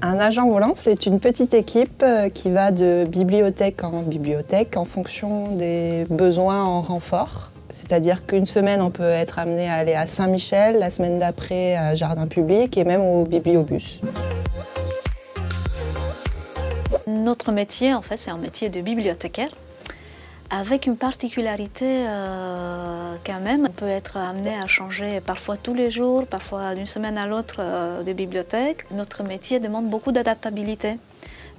Un agent volant, c'est une petite équipe qui va de bibliothèque en bibliothèque en fonction des besoins en renfort. C'est-à-dire qu'une semaine, on peut être amené à aller à Saint-Michel, la semaine d'après à Jardin Public et même au bibliobus. Notre métier, en fait, c'est un métier de bibliothécaire, avec une particularité quand même. On peut être amené à changer parfois tous les jours, parfois d'une semaine à l'autre de bibliothèque. Notre métier demande beaucoup d'adaptabilité.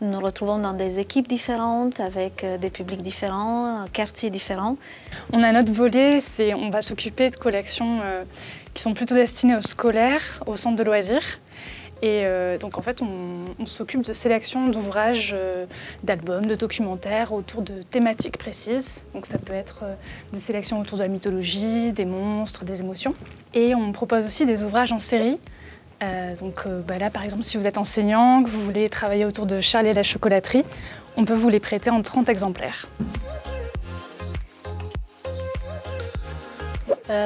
Nous nous retrouvons dans des équipes différentes, avec des publics différents, quartiers différents. On a notre volet, on va s'occuper de collections qui sont plutôt destinées aux scolaires, aux centres de loisirs. Et donc en fait, on s'occupe de sélection d'ouvrages, d'albums, de documentaires autour de thématiques précises. Donc ça peut être des sélections autour de la mythologie, des monstres, des émotions. Et on propose aussi des ouvrages en série. Là, par exemple, si vous êtes enseignant, que vous voulez travailler autour de Charlie et la chocolaterie, on peut vous les prêter en 30 exemplaires.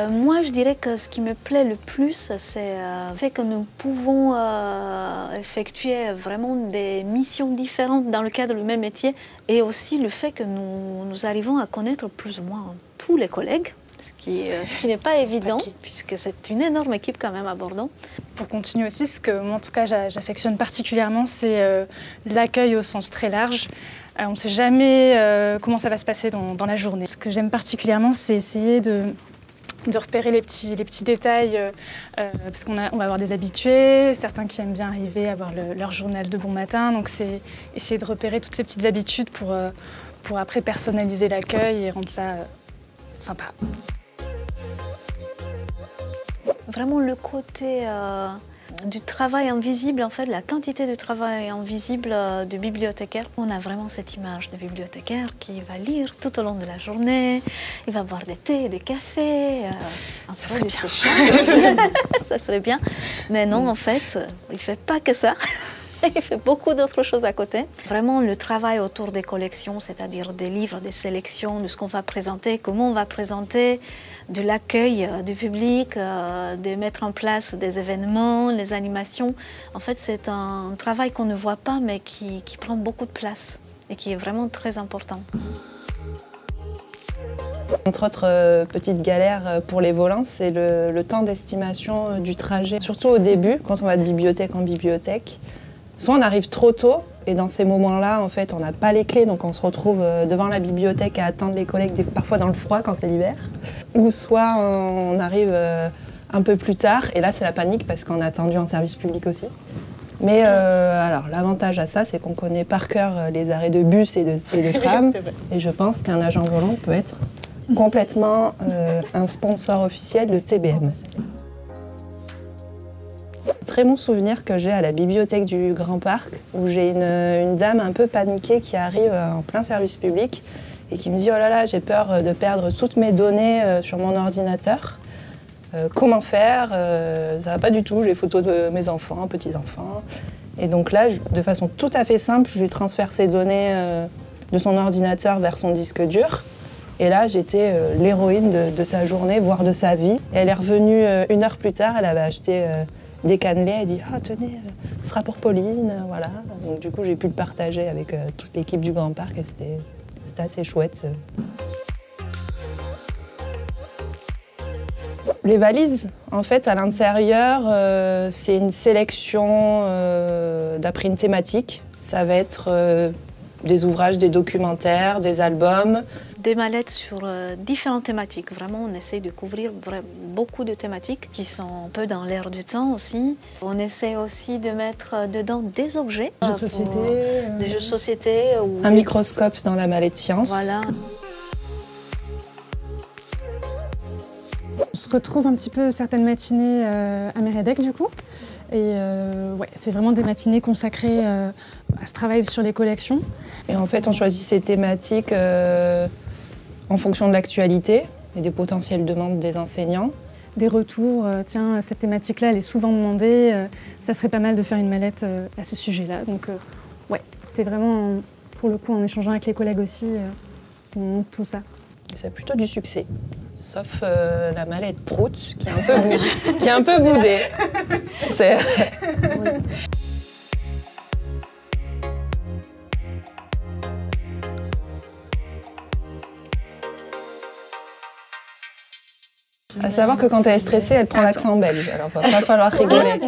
Moi, je dirais que ce qui me plaît le plus, c'est le fait que nous pouvons effectuer vraiment des missions différentes dans le cadre du même métier et aussi le fait que nous arrivons à connaître plus ou moins tous les collègues, ce qui n'est pas évident, puisque c'est une énorme équipe quand même à Bordeaux. Pour continuer aussi, ce que moi, en tout cas, j'affectionne particulièrement, c'est l'accueil au sens très large. On ne sait jamais comment ça va se passer dans la journée. Ce que j'aime particulièrement, c'est essayer de repérer les petits détails, parce qu'on va avoir des habitués, certains qui aiment bien arriver à avoir leur journal de bon matin, donc c'est essayer de repérer toutes ces petites habitudes pour après personnaliser l'accueil et rendre ça sympa. Vraiment le côté du travail invisible, en fait, la quantité de travail invisible du bibliothécaire. On a vraiment cette image de bibliothécaire qui va lire tout au long de la journée, il va boire des thés, des cafés, ça serait bien. Ça serait bien. Mais non, en fait, il ne fait pas que ça. Il fait beaucoup d'autres choses à côté. Vraiment, le travail autour des collections, c'est-à-dire des livres, des sélections, de ce qu'on va présenter, comment on va présenter, de l'accueil du public, de mettre en place des événements, les animations. En fait, c'est un travail qu'on ne voit pas, mais qui prend beaucoup de place et qui est vraiment très important. Notre autre petite galère pour les volants, c'est le temps d'estimation du trajet. Surtout au début, quand on va de bibliothèque en bibliothèque. Soit on arrive trop tôt, et dans ces moments-là, en fait, on n'a pas les clés, donc on se retrouve devant la bibliothèque à attendre les collègues, parfois dans le froid quand c'est l'hiver. Ou soit on arrive un peu plus tard, et là c'est la panique parce qu'on est attendu en service public aussi. Mais alors l'avantage à ça, c'est qu'on connaît par cœur les arrêts de bus et de tram, et je pense qu'un agent volant peut être complètement un sponsor officiel de TBM. Très bon souvenir que j'ai à la bibliothèque du Grand Parc, où j'ai une dame un peu paniquée qui arrive en plein service public et qui me dit « Oh là là, j'ai peur de perdre toutes mes données sur mon ordinateur. Comment faire ? Ça va pas du tout, j'ai les photos de mes enfants, petits-enfants. » Et donc là, de façon tout à fait simple, je lui transfère ses données de son ordinateur vers son disque dur. Et là, j'étais l'héroïne de sa journée, voire de sa vie. Et elle est revenue 1 heure plus tard, elle avait acheté des cannelés, elle dit « Ah, tenez, ce sera pour Pauline, voilà. » Donc du coup, j'ai pu le partager avec toute l'équipe du Grand Parc et c'était assez chouette. Les valises, en fait, à l'intérieur, c'est une sélection d'après une thématique. Ça va être des ouvrages, des documentaires, des albums. Des mallettes sur différentes thématiques. Vraiment, on essaie de couvrir beaucoup de thématiques qui sont un peu dans l'air du temps aussi. On essaie aussi de mettre dedans des objets. Des jeux de société. Des jeux de société. Ou un microscope dans la mallette science. Voilà. On se retrouve un petit peu certaines matinées à Mérédec du coup. Et ouais, c'est vraiment des matinées consacrées à ce travail sur les collections. Et en fait, on choisit ces thématiques en fonction de l'actualité et des potentielles demandes des enseignants. Des retours, tiens, cette thématique-là, elle est souvent demandée, ça serait pas mal de faire une mallette à ce sujet-là. Donc ouais, c'est vraiment, pour le coup, en échangeant avec les collègues aussi, on monte tout ça. C'est plutôt du succès, sauf la mallette Prout qui est un peu boudée. Oui. À savoir que quand elle est stressée, elle prend l'accent belge. Alors, va pas falloir rigoler.